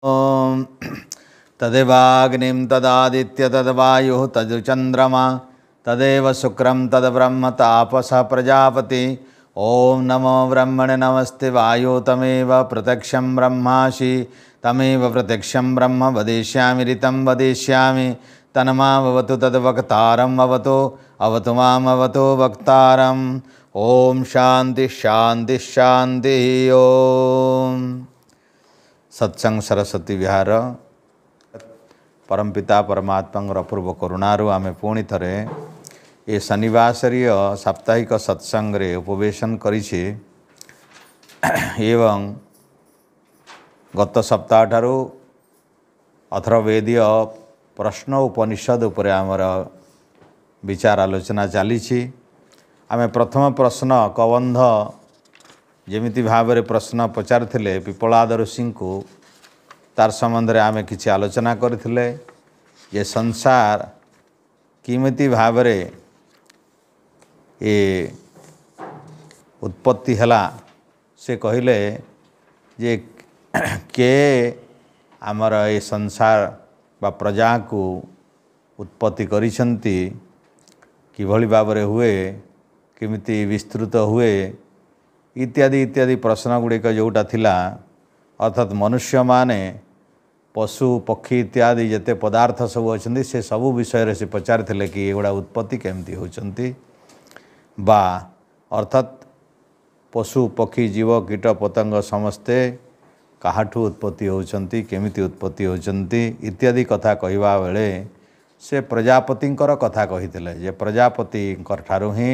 ॐ तदेवाग्निं तदादित्य तद्वायुः तदुचन्द्रमा तदेव शुक्रं तद्ब्रह्म तापसः प्रजापति। ॐ नमो ब्रह्मणे नमस्ते वायो तमेव प्रत्यक्षं ब्रह्मासि तमेव प्रत्यक्षं ब्रह्म वदिष्यामि ऋतं वदिष्यामि तन्मावतु तद्वक्तारं अवतु माम् अवतु वक्तारम्। ॐ शांति शांति शांति। ओम सत्संग सरस्वती विहार परमपिता परमात्मा अपूर्व करुणारू आमे पुणी थरे ये शनिवासरीय साप्ताहिक सत्संग रे उपवेशन करिछि एवं गत सप्ताह ठारू अथर्ववेदीय प्रश्न उपनिषद उपरे आमर विचार आलोचना चली। आमे प्रथम प्रश्न कबंध जेमिति भाव में प्रश्न पचारिथिले पिपलाद ऋषि को तार संबंध में आमे किछि आलोचना करथिले। ये संसार किमिति भाव में ये उत्पत्ति हला से कहले जे के आमर ये संसार बा प्रजा को उत्पत्ति करिसंती किभली भाव में हुए किमिति विस्तृत हुए इत्यादि इत्यादि प्रश्न गुड़िक जोटा थिला अर्थात मनुष्य माने पशु पक्षी इत्यादि जिते पदार्थ सब अच्छे से सबू विषय से पचारिथिले कि एगुड़ा उत्पत्ति केमती होचंती बा अर्थात पशु पक्षी जीव कीट पतंग समस्ते काहाठू उत्पत्ति होचंती केमिति उत्पत्ति होचंती इत्यादि कथा कहवा बेले से प्रजापतिंकर कथा कहिथिले जे प्रजापतिंकर ठारू ही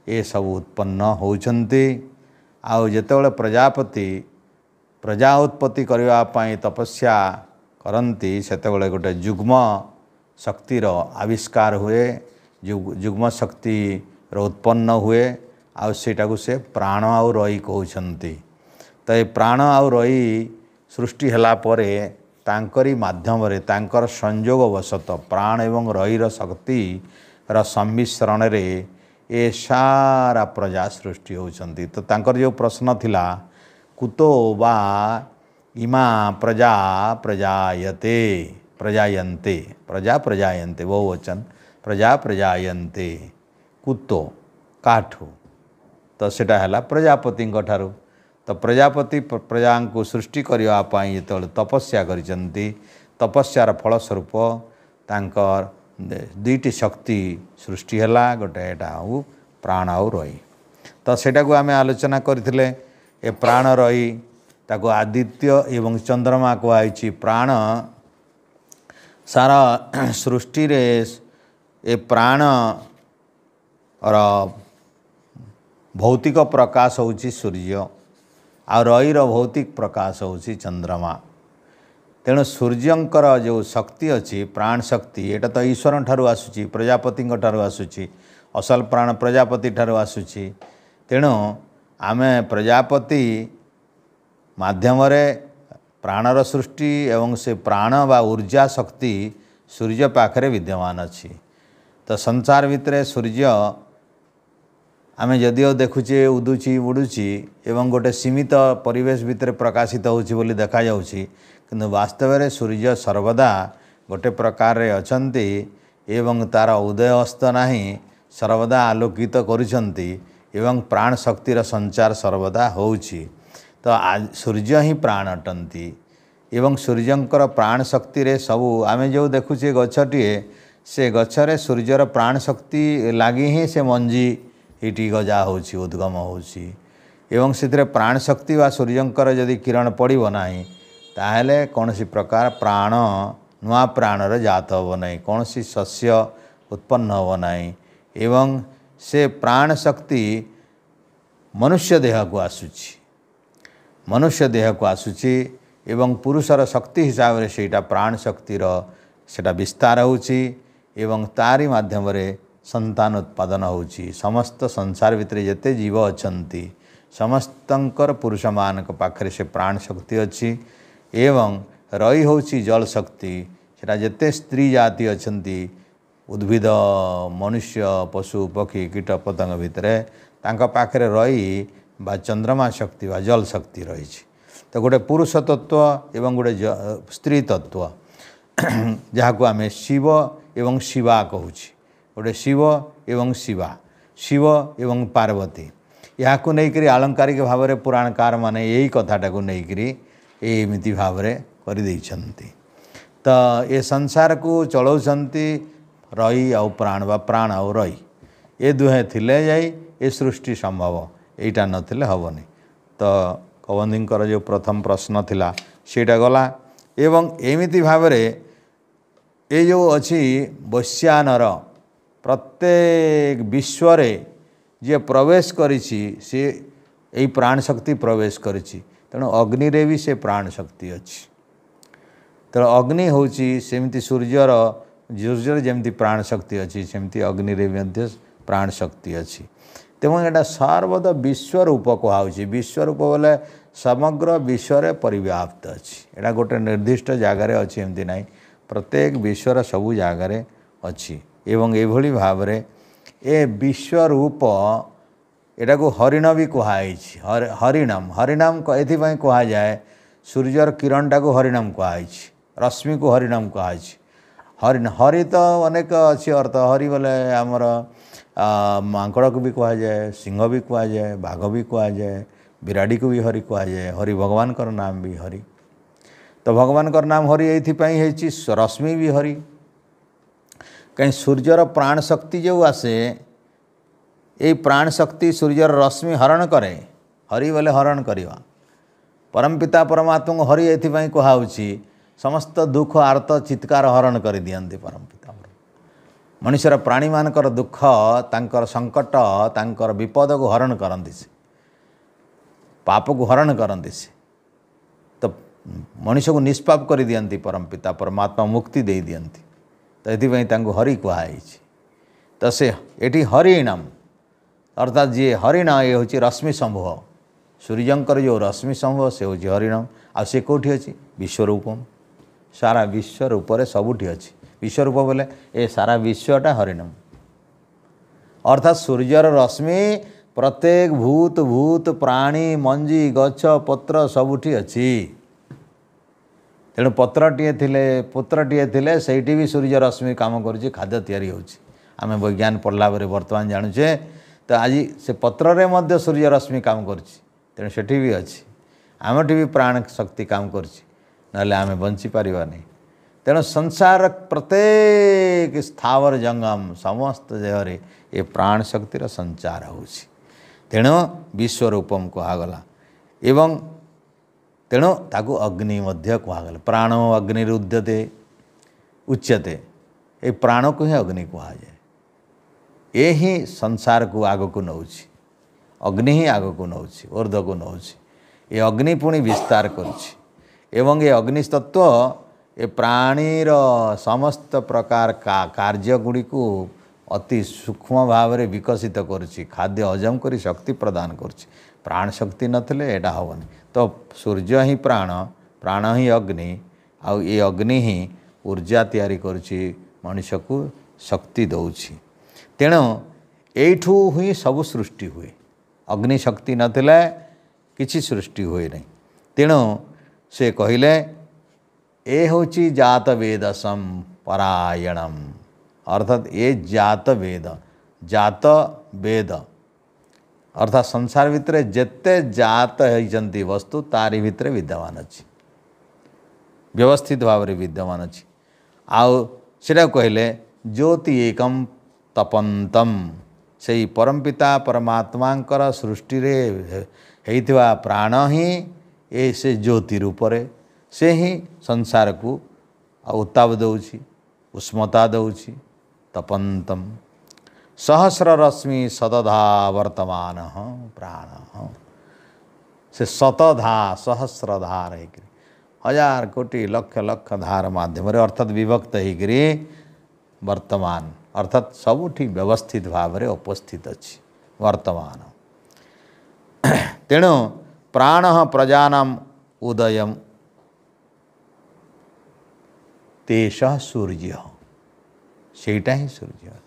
ये सब उत्पन्न होचंती। आउ जेतेबेले प्रजापति प्रजा उत्पत्ति करबा पई तपस्या करंती सेतेबेले गोटे जुग्म शक्तिर आविष्कार हुए जुग्म शक्ति उत्पन्न हुए आउ सेटा को से प्राण आउ रई कहउछंती। तो ये प्राण आउ रई सृष्टि हला परे तांकरी माध्यम रे तांकर संयोग वशत प्राण एवं रईर शक्ति र सम्मिश्रण रे ये सारा प्रजा सृष्टि होचंती। तो तांकर जो प्रश्न थिला कुतो वा इमा प्रजा प्रजायते प्रजायन्ते प्रजा प्रजायन्ते बहुवचन प्रजा प्रजायन्ते कुतो काठू तो सेटा हला प्रजापति ठारू। तो प्रजापति प्रजा को सृष्टि करबा पई जेतेबेले तपस्या करिसंती तपस्यार फलस्वरूप तांकर दुईटी शक्ति सृष्टि हला गोटे एटा प्राण आउ रई। तो सेटा को आमे आलोचना करथिले ए प्राण रई ताको आदित्य एवं चंद्रमा कहछि। प्राण सारा सृष्टि रे ए प्राण और भौतिक प्रकाश होछि सूर्य आ रईर भौतिक प्रकाश होछि चंद्रमा। तेणु सूर्यंकर जो शक्ति अच्छी प्राण शक्ति एटा तो ईश्वर ठारू आसुची प्रजापति ठारू आसुची असल प्राण प्रजापति ठारू आसुची। तेणु आमे प्रजापति माध्यम रे प्राणर सृष्टि एवं से प्राण बा ऊर्जा शक्ति सूर्य पाखरे विद्यमान अच्छी। तो संसार भितर सूर्य आमे जदिओ देखुचे उदुची बुड़ुची एवं गोटे सीमित परिवेश भितर प्रकाशित होची बोली देखा जाउची किंतु वास्तव में सूर्य सर्वदा गोटे प्रकार रे अछंती एवं तार उदय अस्त नहीं सर्वदा आलोकित करुछंती एवं प्राण शक्तिर संचार सर्वदा होउची। तो सूर्य ही प्राण अटंती एवं सूर्यंकर प्राण शक्ति रे सबू आमे जो देखुचे गछटिए से गछरे सूर्यर प्राण शक्ति लागी ही से मंजी इटी गजा होउची उद्गम होउची एवं से प्राण शक्ति वा सूर्यंकर यदि किरण पड़िबो नाही ताहले कौन सी प्रकार प्राण नुआ प्राणर जात हो नहीं कौन सी शस्य उत्पन्न हो नहीं एवं से प्राण शक्ति मनुष्य देह को आसुची मनुष्य देह को आसुची एवं पुरुषर शक्ति हिसाब से सेटा प्राण शक्तिर सेटा विस्तार होची एवं तारी माध्यम रे संतान उत्पादन होची। समस्त संसार भितर जेते जीव अछंती समस्तंकर पुरुष मानक पाखरे से प्राण शक्ति अच्छी एवं रई होची जल शक्ति सेटा जेते स्त्री जाति अछंती उद्भिद मनुष्य पशु पक्षी कीट पतंग भितर तांका पाखरे रई बा चंद्रमा शक्ति बा जल शक्ति रही। तो गोटे पुरुष तत्व एवं गोटे स्त्री तत्व जहाँ को आम शिव एवं शिवा कहूँ गोटे शिव एवं शिवा शिव एवं पार्वती या नहीं आलंकारिक भाव में पुराणकार माने यही कथाटा को लेकरी एमती भाव में कर तो ये संसार को चलाउछंती रही आउ प्राण बा प्राण आउ रही ये दुहे थिले जाई ये सृष्टि संभव यहीटा नथिले हबनी। तो कबंधींकर जो प्रथम प्रश्न थिला सेटा गला एवं एमिति भाव में ये जो अच्छी वैश्यानर प्रत्येक विश्व जे प्रवेश करिछि से यही प्राण शक्ति प्रवेश करिछि तेणु अग्नि रे भी से प्राण शक्ति अच्छी। तो अग्नि होची सेमती सूर्यर जमती प्राण शक्ति अच्छी सेमती अग्नि रे भी प्राण शक्ति अच्छी। तेणु यहाँ सर्वदा विश्व रूप कहुच्छी विश्व रूप बोले समग्र विश्व परिव्याप्त अच्छी यहाँ गोटे निर्दिष्ट जगार अच्छी एमती ना प्रत्येक विश्वर सबू जगार अच्छी एवं एभली भाव में ए विश्व रूप एटा को हरिण भी कहुई हरिणाम हरिणाम एथपाई कह जाए सूर्यर किरणटा को हरिणाम कहुई रश्मि को हरिणाम कहुई हरिण हरि तो अनेक अच्छी अर्थ हरि बोले आमर मांकड़ को भी कह जाए सिंह भी कह जाए बाघ भी कह जाए बिराड़ी को भी हरि कह जाए हरि भगवान कर नाम भी हरि। तो भगवान कर नाम हरि एथपाई है रश्मि भी हरि कहीं सूर्यर प्राण शक्ति जो आसे ये प्राण शक्ति सूर्यर रश्मि हरण करे हरि बोले हरण करवा परमपिता परमात्मा को हरि एथपाई कहुच्छी समस्त दुख आर्त चित्कार हरण कर दियंती परमपिता मनुष्यर प्राणी मानकर दुख तांकर संकट तांकर विपद को हरण करती से पाप को हरण करती से तो मनुष्य को निष्पाप कर दियंती परमपिता परमात्मा मुक्ति दे दियंती। तो ये हरि कहुई तो से ये हरिणाम अर्थात जी हरिण ये हूँ रश्मि समूह सूर्यंकर जो रश्मि समूह से हूँ हरिणाम आ से कौटी अच्छी विश्वरूपम सारा विश्व रूप सबुठी अच्छी विश्वरूप बोले ए सारा विश्वटा हरिणाम अर्थात सूर्यर रश्मि प्रत्येक भूत भूत प्राणी मंजी गछ पत्र सबुठी अच्छी। तेणु पत्रटीए पुत्रटीए से भी सूर्य रश्मि कम कर खाद्य तैयारी होची आम विज्ञान पढ़ला बर्तमान जानुचे। तो आज से पत्र रे मध्य सूर्य रश्मि काम करें सेठी भी अच्छी आमठी भी प्राण शक्ति काम करें आम बंची पारिबा नहीं। तेणु संसार प्रत्येक स्थावर जंगम समस्त देहरे ये प्राण शक्तिर संचार होची तेणु विश्वरूपम कहगला एवं तेणु ताकू अग्नि मध्य कहगला प्राण अग्निरुद्यते उच्यते ये प्राण को ही अग्नि कह जाए ये ही संसार को आग को नौछि अग्नि ही आग को नौछि ऊर्ध्व को नौछि ये अग्नि पुणी विस्तार करुछि एवं ये अग्नि तत्व ये प्राणीर समस्त प्रकार कार्य गुड़ी को अति सूक्ष्म भाव में विकसित करुछि खाद्य हजम करी शक्ति प्रदान करुछि प्राण शक्ति नथिले एटा हेनी। तो सूर्य ही प्राण प्राण ही अग्नि आ ये अग्नि ही ऊर्जा तैयारी करुछि मनुष्य को शक्ति दौछि। तेणु एठू ही सब सृष्टि हुए अग्नि शक्ति नथिले किछि सृष्टि हुए नहीं। तेणु से कहिले ए होची जात वेदसम परायणम अर्थात ये जात वेद अर्थात संसार भितर जेते जात होती वस्तु तारी भितर विद्यमान अच्छी व्यवस्थित भाव में विद्यमान अच्छी आउ सेटा कहले ज्योति एकम तपंतम से परमपिता परमात्मांकर सृष्टि रे हेइथिवा प्राण ही ए से ज्योति रूपरे से ही संसार को उत्ताप दौछि उष्मता दौछि तपंतम सहस्र रश्मि शतधा वर्तमान प्राण से शतधा सहस्र धार है हजार कोटि लक्ष लक्ष धार माध्यम अर्थात विभक्त होकरी वर्तमान अर्थात सबुठी व्यवस्थित भाव में उपस्थित अच्छी वर्तमान। तेणु प्राण प्रजानाम उदय तेष सूर्य सेटा ही सूर्य।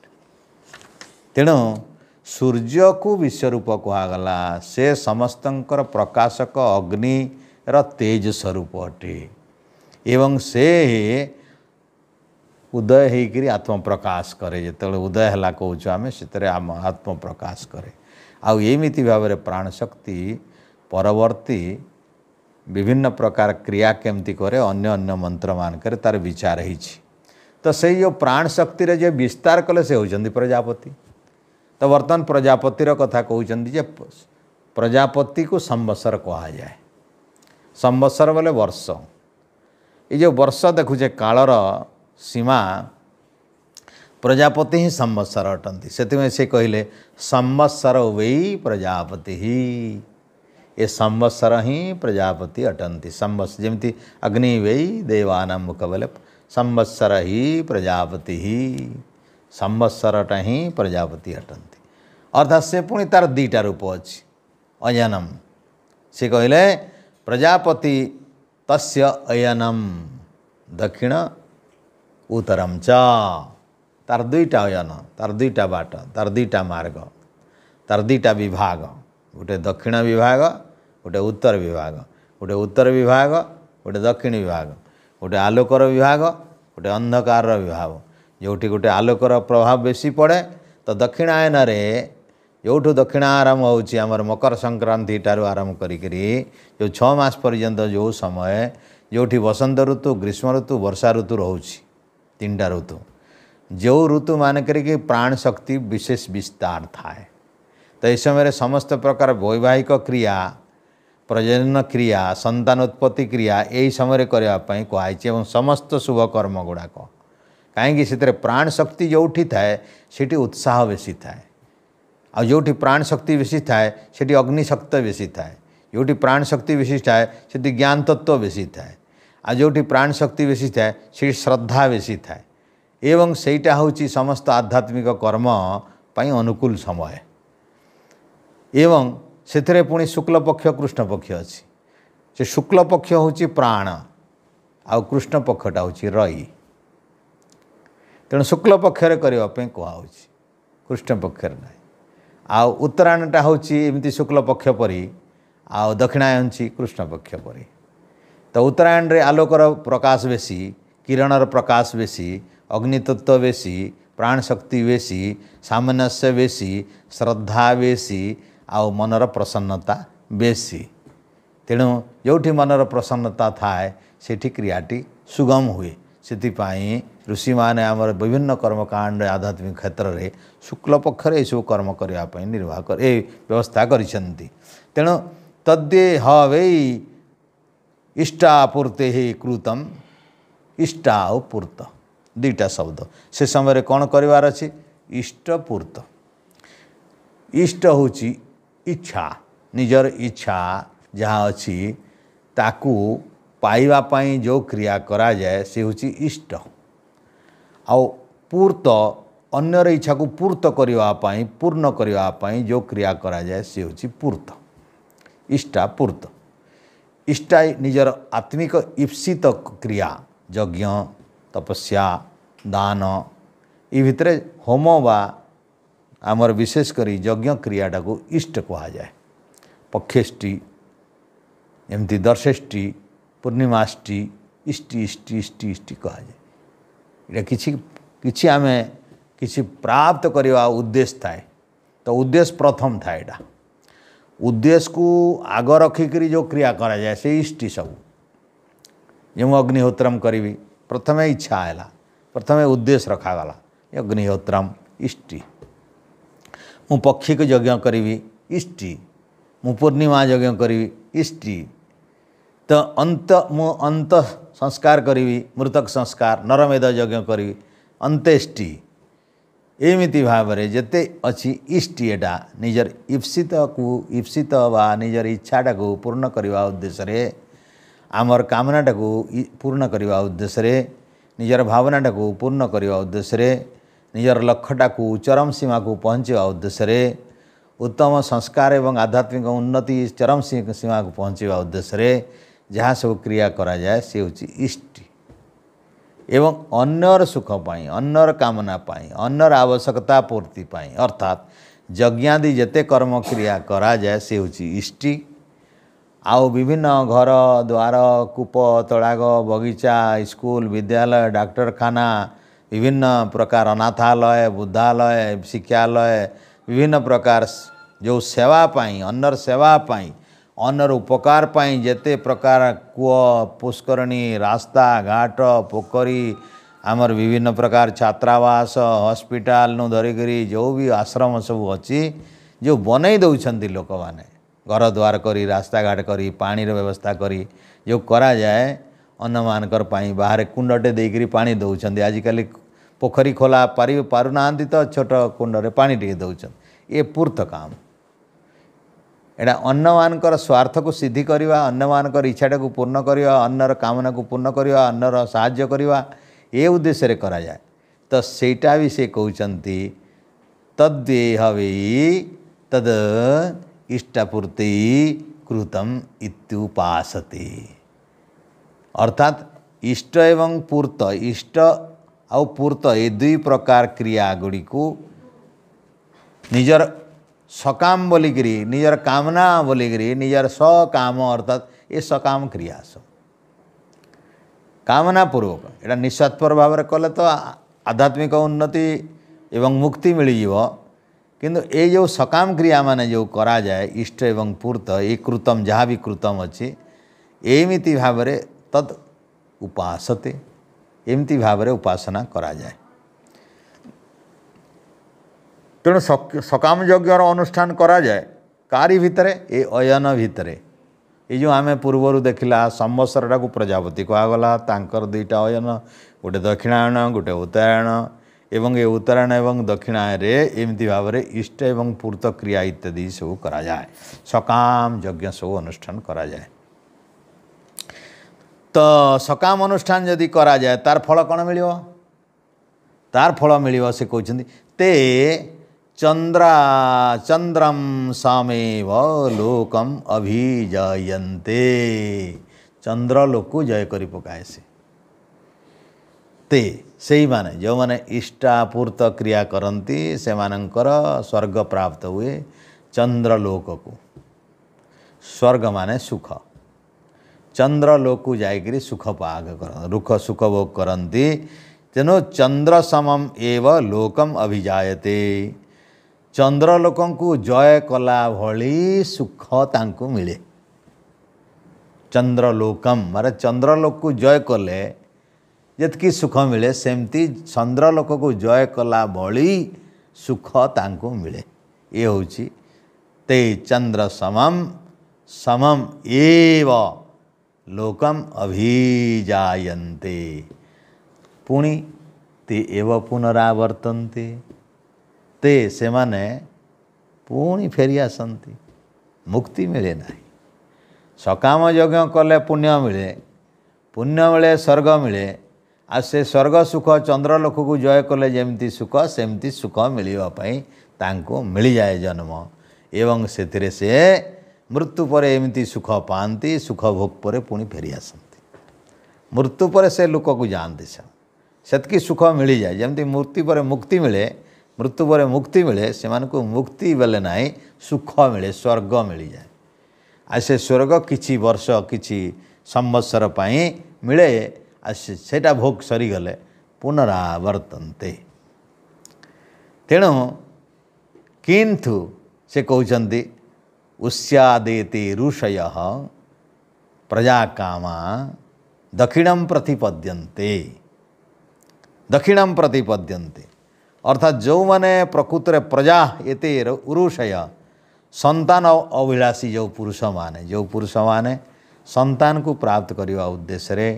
तेणु सूर्य को विश्वरूप कहगला से समस्तंकर प्रकाशक अग्नि ର तेज स्वरूप अटे एवं से उदय होकर आत्म प्रकाश करे जिते उदय है कौच आम से आम आत्म प्रकाश करे आमती भाव में प्राण शक्ति परवर्ती विभिन्न प्रकार क्रिया केमती करे अन्य अन्य मंत्र मानकर तार विचार हो तो से जो प्राण शक्ति रे जो विस्तार कले से होती प्रजापति। तो वर्तमान प्रजापतिर कथा कहते जे प्रजापति को संवत्सर कहा जाए। संवत्सर बोले वर्ष। ये जो वर्ष देखुचे कालर सीमा प्रजापति ही संवत्सर अटंती से से कहले संवत्सर वै प्रजापति ही ये संवत्सर ही प्रजापति अटंती। संवत्सर जमती अग्नि वै देवानां मुख बोले संवत्सर ही प्रजापति ही संवत्सरटा ही प्रजापति अटंती। अर्थात से पुणी तार दीटा रूप अच्छी अयनम से कहले प्रजापति तस्य अयनम दक्षिण उत्तरम च तार दुईटा अयन तार दुईटा बाट तार दुईटा मार्ग तार दुईटा विभाग गोटे दक्षिण विभाग गोटे उत्तर विभाग गोटे उत्तर विभाग गोटे दक्षिण विभाग गोटे आलोकर विभाग गोटे अंधकार विभाग जोठी गोटे आलोकर प्रभाव बेसी पड़े तो दक्षिणायन रे योठू दक्षिण आरंभ होची आमर मकर संक्रांति ठारू आरंभ करी जो 6 मास पर्यंत जो समय जोठी वसंत ऋतु ग्रीष्म ऋतु वर्षा ऋतु रोची 3टा ऋतु जो ऋतु मान करी प्राण शक्ति विशेष विस्तार थाए। तो इस समय समस्त प्रकार वैवाहिक क्रिया प्रजनन क्रिया संतान उत्पत्ति क्रिया यही समय करने कहुई समस्त शुभ कर्म गुड़ाक कहीं से प्राण शक्ति जोठी थाए सेठी उत्साह बेसी थाए आ जोठी प्राण शक्ति बेसी थाए सेठी अग्निशक्ति बेसी थाए जोठी प्राण शक्ति बेसी थाए सेठी ज्ञान तत्व बेसी थाए आ जोठी प्राण शक्ति बेसी थाए सेठी श्रद्धा बेसी थाए एवं सेटा होची समस्त आध्यात्मिक कर्म पाई अनुकूल समय एवं से पुणी शुक्ल पक्ष कृष्ण पक्ष अच्छी से शुक्ल पक्ष होची प्राण आ कृष्ण पक्षटा होची रई तेणु शुक्ल पक्षरे करने कहुच्छी कृष्ण पक्षर ना आ उत्तरायणटा होची एमती शुक्ल पक्ष परी आ दक्षिणायन कृष्ण पक्ष परी। तो उत्तरायण रे आलोकर प्रकाश बेसी किरणर प्रकाश बेसी अग्नितत्व बेसी प्राण शक्ति बेसी सामनस्य बेसी श्रद्धा बेसी आउ मनर प्रसन्नता बेसी तेणु जोठी मनर प्रसन्नता थाए सेठी क्रियाटी सुगम हुए से ऋषि माने आमर विभिन्न कर्मकांड आध्यात्मिक क्षेत्र में शुक्ल पक्षर यू कर्म करने निर्वाह कर व्यवस्था करिसेंती। तेणु तद्ये ह वै इष्टापूर्ते ही कृतम इष्टा और पूर्त दुईटा शब्द से समय कौन करार अच्छी इष्टपूर्त इष्ट होची इच्छा निजर इच्छा जहाँ अच्छी ताकू पाइबा पाई जो क्रिया करा जाए से होची इष्ट आउ पूर्त अन्यर इच्छा को पूर्त करने पाई पूर्ण करने पाई जो क्रिया करा जाए से होची पूर्त इष्टा पूर्त। इष्टा निजर आत्मिक ईप्सित क्रिया यज्ञ तपस्या दान ये भितर होम बा आमर विशेषकर यज्ञ क्रियाटा को इष्ट कहा जाए। पक्षेष्टि एमती दर्शेष्टि पूर्णिमाष्टि इष्टि इष्टि इष्टि इष्टि कहा जाए। किछि आमे किछि प्राप्त करवा उद्देश्य थाए तो उद्देश्य प्रथम थाए एटा उद्देश्य को आग रखिक जो क्रिया करा जाए से इष्टि सब जो अग्निहोत्रम करी प्रथम इच्छा है प्रथम उद्देश्य रखागला अग्निहोत्रम इष्टि मु पक्षी को यज्ञ करी इष्टि मु पूर्णिमा यज्ञ करी इष्टि तो अंत संस्कार करी मृतक संस्कार नरमेध यज्ञ करी अंत्येष्टि एमिति भाव में जेते अच्छी इष्टि एटा निजर ईप्सित वा निजर इच्छाटा को पूर्ण करने उद्देश्य आमर कामनाटा को पूर्ण करने उद्देश्य निजर भावनाटा को पूर्ण करने उद्देश्य निजर लक्ष्यटा को चरम सीमा को पहुँचा उद्देश्य उत्तम संस्कार एवं आध्यात्मिक उन्नति चरम सीमा को पहुँचा उद्देश्य जहाँ सब क्रिया करा जाए से होची इष्टि एवं अन्यर सुख पाई अन्यर कामना पाई अन्यर आवश्यकता पूर्ति पाई अर्थात यज्ञादि जेते कर्म क्रिया करा जाए से होची इष्टि आउ विभिन्न घर द्वार कूप तड़ाग बगीचा स्कूल विद्यालय डाक्तरखाना विभिन्न प्रकार अनाथालय बुद्धालय शिक्षालय विभिन्न प्रकार जो सेवा पाई अन्नर सेवा पाई अन्नर उपकार पाई जेते प्रकार कूଅ पुष्करणी रास्ता घाट पोखरी आमर विभिन्न प्रकार छात्रावास हॉस्पिटल नु धरिकरी जो भी आश्रम सब अच्छी जो बनई दौरान लोक मैंने घर द्वार करी रास्ता घाट करी पानी व्यवस्था करी जो करा जाए अन्न मानकर पाई बाहर कुंडटे देकरी पानी दौरान आजिकल पोखरी खोला पारुना तो छोट कुंडरे पानी टे दौरान ये पूर्त काम एटा अन्न मानकर स्वार्थ को सिद्धि करवा अन्न मानकर इच्छाटा को पूर्ण करवा अन्नर कामना को पूर्ण करवा अन्नर साहाय्य करवा ये उद्देश्य रे करा जाए तो सेटा भी से कहते तद्देह वे तद इष्टपूर्ति कृतम इत्युपासते अर्थात इष्ट एवं पूर्त इष्ट आउ पूर्त ये दुई प्रकार क्रिया गुड़ी को निजर सकाम बोलिकी निजर कामना बोलिकी निजर सकाम अर्थात ये सकाम क्रिया सब कामना पूर्वक एटा निस्वार्थपर भाव में कले तो आध्यात्मिक उन्नति एवं मुक्ति मिलଯିव किंतु ये जो सकाम क्रिया माने जो करा जाए इष्ट एवं पूर्त ये कृतम जहाँ भी कृतम अच्छी एमिति भाव में तद उपासते एमती भाव में उपासना करा जाए तेणु सकाम यज्ञर अनुष्ठान करा जाए कारी भितरे ये अयन भितरे ये जो आमे पूर्वर देखला संवत्सरटा को प्रजापति कहगला तांकर दुईटा अयन गोटे दक्षिणायन गोटे उत्तरायण एवं ये उत्तरायण एवं दक्षिणायन रे एमती भाव में इष्ट एवं पूर्त क्रिया इत्यादि सब करा जाए सकाम यज्ञ सब अनुष्ठान करा जाए तो सकाम अनुष्ठान यदि करा जाए तार फल कौन मिलियो तार फल मिलियो से कहते ते चंद्रम सामेव लोकम अभिजयन्ते चंद्र लोक को जय करी पकाए से ते सही माने जो माने इष्टापूर्त क्रिया करती से मानकर स्वर्ग प्राप्त हुए चंद्र लोक को स्वर्ग माने सुख चंद्र लोक को जाइकरी सुख पाग कर रुख सुख भोग करती तेणु चंद्र समम एव लोकम अभिजायते चंद्र लोकों को जय कला भली सुख तांको मिले चंद्र लोकम मारे चंद्र लोक को जय कले जितकी सुख मिले सेमती चंद्र लोक को जय कला भली सुख तांको मिले ये होची ते चंद्र समम समम एव लोकम अभिजायन्ते पुणी ते एव पुनरावर्तन्ते ते से माने पुणी फेरी आसती मुक्ति मिले ना सकाम यज्ञ कले पुण्य मिले स्वर्ग मिले आ से स्वर्ग सुख चंद्र लोक को जय कले जमती सुख सेमती सुख मिलवाई तांको मिल जाए जन्म एवं से मृत्यु पर एमती सुख पाती सुख भोग पर पुणी फेरी आसती मृत्यु पर से लोक को जानते सेतकी सुख मिल जाए जमती मृत्यु पर मुक्ति मिले मृत्यु पर मुक्ति मिले से मानक मुक्ति बेले ना सुख मिले स्वर्ग मिल जाए आ से स्वर्ग किछि वर्ष किछि संवत्सर पाई मिले आ सेटा भोग सरीगले पुनरावर्तन्ते तेणु किंतु से कहते उस्यादेते ऋषयः प्रजा कामा दक्षिणं प्रतिपद्यन्ते अर्थात जो माने प्रकृत रे प्रजा एते ऋषय संतान अभिलाषी जो पुरुष माने संतान को प्राप्त करने उद्देश्य रे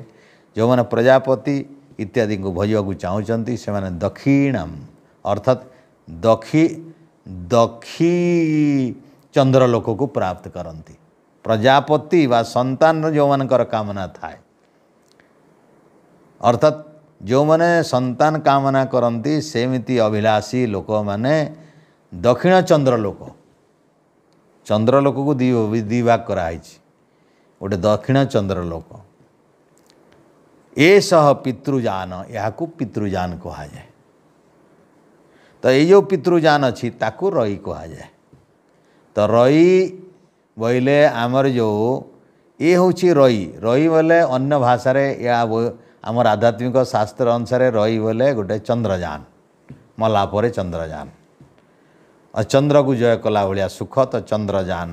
जो माने प्रजापति इत्यादि को भजवा को चाहूँगी से माने दक्षिणम अर्थात दक्षी चंद्रलोक को प्राप्त करती प्रजापति वा संतान जो मानकर कामना थाए अर्थात जो माने संतान कामना करती सेमिति अभिलाषी लोक माने दक्षिण चंद्रलोक को दी भाग कराई गोटे दक्षिण चंद्रलोक ए सह पितृजान या पितृजान कहा जाए तो ये जो पितृजान अच्छी ताकू रई कहा जाए तो रई बोले आमर जो ये हूँ रई रई बोले अन्य भाषा या आमर आध्यात्मिक शास्त्र अनुसार रई बोले गोटे चंद्रयान मलापर चंद्रयान और चंद्र को जय कला भाया सुख तो चंद्रयान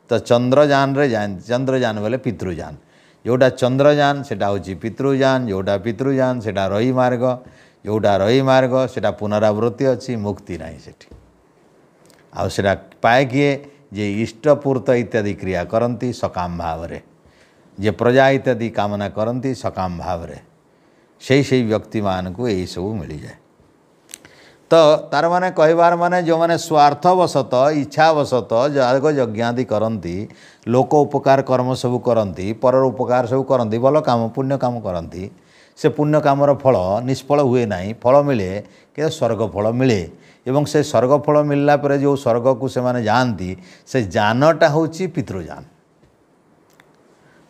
तो चंद्रयान रे जान चंद्रयान बोले पितृयान जोटा चंद्रयान सेटा हूँ पितृयान जोटा पितृयान सेटा रई मार्ग जोटा रई मार्ग सेटा पुनरावृत्ति अच्छी मुक्ति नहीं सेठी आउ सेटा पाए किए जे इष्टपूर्त इत्यादि क्रिया करती सकाम भाव रे जे प्रजा इत्यादि कामना करती सकाम भाव रे से व्यक्ति मान को यही सब मिल जाए। तो तार माने कहबार माने जो माने स्वार्थवशत इच्छावशत जाग यज्ञादि करती लोक उपकार कर्म सब करती पर उपकार सब करती भल काम पुण्य काम करती से पुण्य कामर फल निष्फल हुए नहीं फल मिले कि स्वर्ग फल मिले एवं से स्वर्ग फल मिलला पर जो स्वर्ग को से माने जानती से जानटा होची पितृजान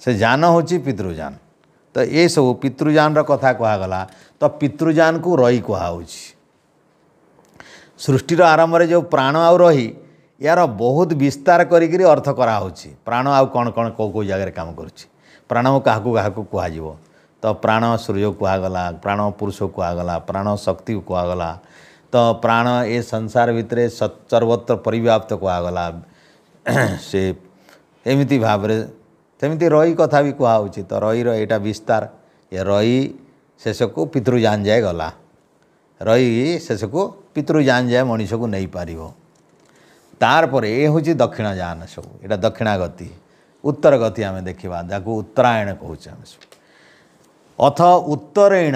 से जान होची पितृजान। तो ये सब पितृजान कथा कहगला तो पितृजान को रई कहुच्छी सृष्टिर आरंभ में जो प्राण आउ रही यार बहुत विस्तार करी अर्थ कराऊँच प्राण आउ कौन कौन कौ जगह काम करुच्ची प्राण क्या कह तो प्राण सूर्य कहगला प्राण पुरुष कहगला प्राण शक्ति कहगला तो प्राण ए संसार भितर सर्वत्र परिव्याप्त कहगला से एमती भाव सेमती रई कथा भी कहुच्छी तो रईर यहाँ विस्तार ये रई शेष को पितृजान जाए गला रई शेष को पितृजान जाए मनीष को नहीं पार तार पर ये हूँ दक्षिण जान सब यहाँ दक्षिणा गति उत्तर गति आम देखा जहाँ उत्तरायण कहूँ अथ उत्तरेण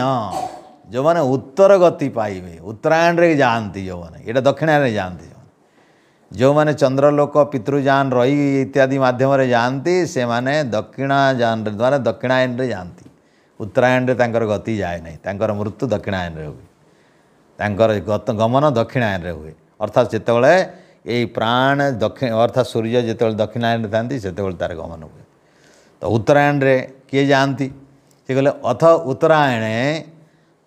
जो मैंने उत्तर गति पाइबे उत्तरायण रे जाती जो मैंने यहाँ दक्षिण रे जाती जो मैंने चंद्रलोक पितृजान रई इत्यादि माध्यम रे जानती से माने दक्षिणाजान द्वारा दक्षिणायन रे जानती उत्तरायण रे तांकर गति जाए नहीं तांकर मृत्यु दक्षिणायन रे हुए तांकर गमन दक्षिणायन रे हुए अर्थात जितेबाला ये प्राण दक्षिण अर्थात सूर्य जिते दक्षिणायन था से तार गमन हुए तो उत्तरायण रे किए जानती से कहले अथ उत्तरायणे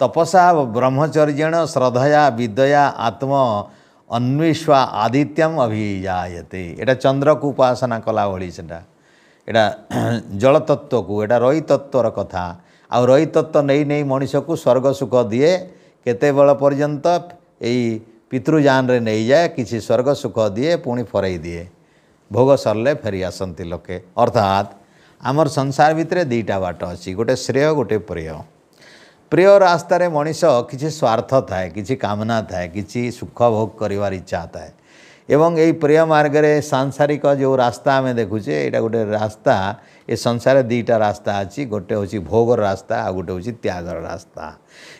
तपसा ब्रह्मचर्येण श्रद्धया विद्या आत्म अन्वेष्वा आदित्यम अभिजायते एटा चंद्र को उपासना कला भली सेटा एटा जल तत्व को एटा रई तत्वर कथा आ रई तत्व नहीं नहीं मनीष को स्वर्ग सुख दिए केते बेल पर्यंत यही पितृजान रे नहीं जाए किसी स्वर्ग सुख दिए पुणी फरई दिए भोग सरले फेरी आसती लोके अर्थात आमर संसार भितर दुईटा बाट अच्छी गोटे श्रेय गोटे प्रिय प्रिय रास्ता रे मनीष किसी स्वार्थ थाए किसी कामना थाए किसी सुख भोग करिवार इच्छा थाए एवं यही प्रिय मार्ग रे सांसारिक जो रास्ता आम देखुचे यहाँ गोटे रास्ता ये संसार दुईटा रास्ता अच्छी गोटे हूँ भोगर रास्ता आ गोटे हूँ त्यागर रास्ता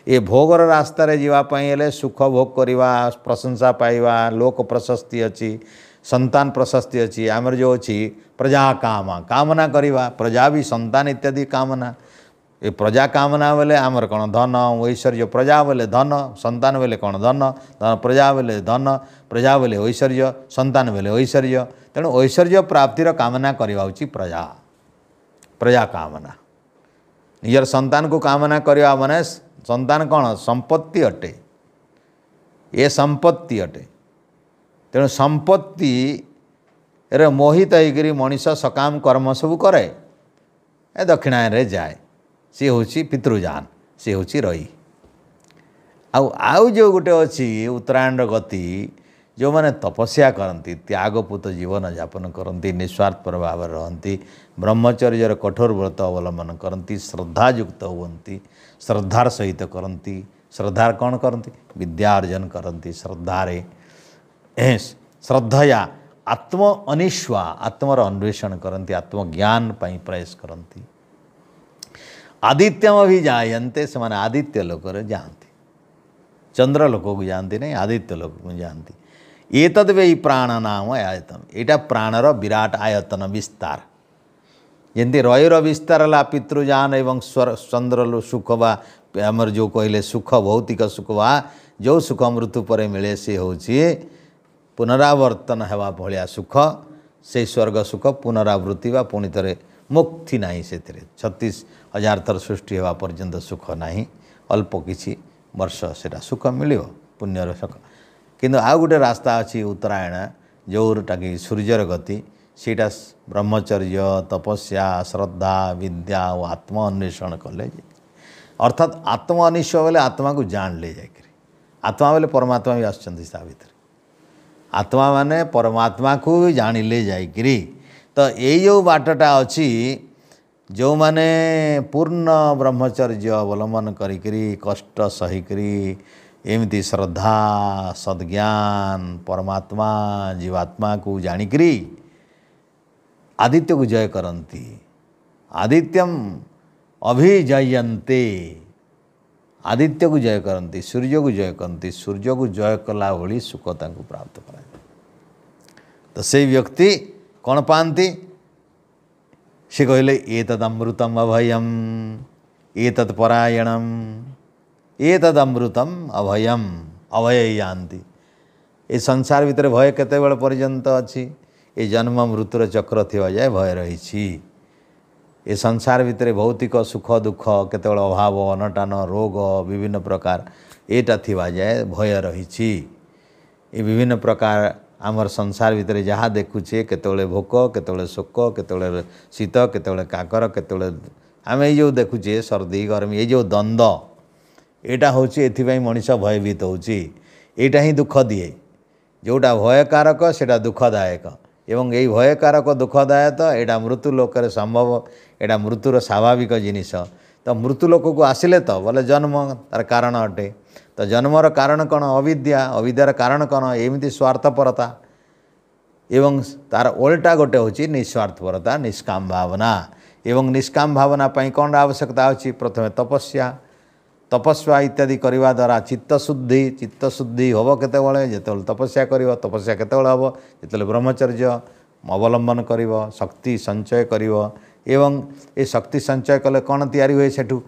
ये भोगर रास्ता रे जीवापाई हेले सुख भोग करवा प्रशंसा पाइबा लोक प्रशस्ति अच्छी संतान प्रशस्ति अच्छी आमर जो अच्छी प्रजा कामना करवा प्रजा भी संतान इत्यादि कामना ये प्रजा कामना बोले आमर कौन धन ऐश्वर्य प्रजा बोले धन संतान बोले कौन धन प्रजा बोले धन प्रजा बोले ऐश्वर्य संतान बोले ऐश्वर्य तेणु ऐश्वर्य प्राप्तिर कामना करवा प्रजा प्रजा कामना निजर संतान को कामना करवा माने संतान कौन संपत्ति अटे ये संपत्ति अटे तेणु संपत्ति रे मोहित होकर मनीष सकाम कर्म सब करे ए दक्षिणायन रे जाए सी हूँ पितृजान सी हूँ रई आउ जो गोटे अच्छी उत्तरायण गति जो मैंने तपस्या करती त्यागपूत जीवन यापन करती निस्वार्थ भाव रहती ब्रह्मचर्य कठोर व्रत अवलंबन करती श्रद्धायुक्त हुंती श्रद्धार सहित करती श्रद्धार कौन करती विद्यार्जन करती श्रद्धारे श्रद्धया आत्म अनिश्वा आत्मर अन्वेषण करती आत्मज्ञान पाई प्रयास करती आदित्यम भी जायन्ते से माने आदित्य लोक जाती चंद्र लोक को जानती नहीं आदित्य लोक को जानती ये तद वे प्राण नाम आयतन यहाँ प्राणर विराट आयतन विस्तार जमी रईर विस्तार है पितृजान एवं चंद्र सुख बा आमर जो कहले सुख भौतिक सुख बा जो सुख मृत्यु पर मिले सी हूँ पुनरावर्तन हेबा भलिया सुख से स्वर्ग सुख पुनरावृत्ति बा पुणी थे मुक्ति नहीं से 36,000 थर सृष्टि होगा पर्यंत सुख नहीं अल्प किसी वर्ष से सुख मिल पुण्यर सुख किंतु आउ गोटे रास्ता अच्छी उत्तरायण जोटा कि सूर्यर गति सीटा ब्रह्मचर्य तपस्या श्रद्धा विद्या और आत्म अन्वेषण कले अर्थात आत्म अन्वेषण बोले आत्मा को जान ले जाकर आत्मा बोले परमात्मा भी आसुँच भितर आत्मा माने परमात्मा को भी जान ले जाकरी तो ये जो बाटटा अच्छी जो माने पूर्ण ब्रह्मचर्य अवलंबन करी कष्ट सहीकरी एमती श्रद्धा सद्ज्ञान परमात्मा जीवात्मा को जानिकरी आदित्य को जय करती आदित्यम अभिजयन्ते आदित्य को जय करती सूर्य को जय करती सूर्य को जय कला भली सुखता को प्राप्त करा तो से व्यक्ति कौन पाती से कहले एतदमृतम अभयम एतत्परायणम एतदमृतम अभयम अभय जानती ये संसार भितर भय केते बेल पर्यंत अच्छी ये जन्म मृत्युर चक्र थी जाए भय रही ये संसार भितर भौतिक सुख दुख केते बेल अभाव अनटान रोग विभिन्न प्रकार एटा थिवा जाए भय रही ये विभिन्न प्रकार आमर संसार भितर जहाँ देखुचे केतले भोक केतले शोक केतले शीत केतले काकर केतले आम ये देखुचे सर्दी गर्मी ये जो द्वंद्व यहाँ हूँ एपाई मनीष भयभीत होटा ही दुख दिए जोटा भयकारक सेटा दुखदायक एवं यही भयकारक दुखदायक यहाँ मृत्यु लोक संभव यहाँ मृत्युर स्वाभाविक जिनिस तो मृत्यु लोक को आसिले तो बोले जन्म तार कारण अटे तो जन्मर कारण कौन अविद्या अविद्यार कारण कौन एमती स्वार्थपरता एवं तार ओल्टा गोटे हूँ निस्वार्थपरता निष्काम भावना एवं निष्काम भावना पाई कौन आवश्यकता अच्छी प्रथम तपस्या तपस्या इत्यादि करने द्वारा चित्तशुद्धि हम केतबले जो तपस्या कर तपस्या केतबले हम जो ब्रह्मचर्य अवलंबन कर शक्ति संचय कर एवं ये शक्ति संचय कले कौन तैयारी हुए सेठू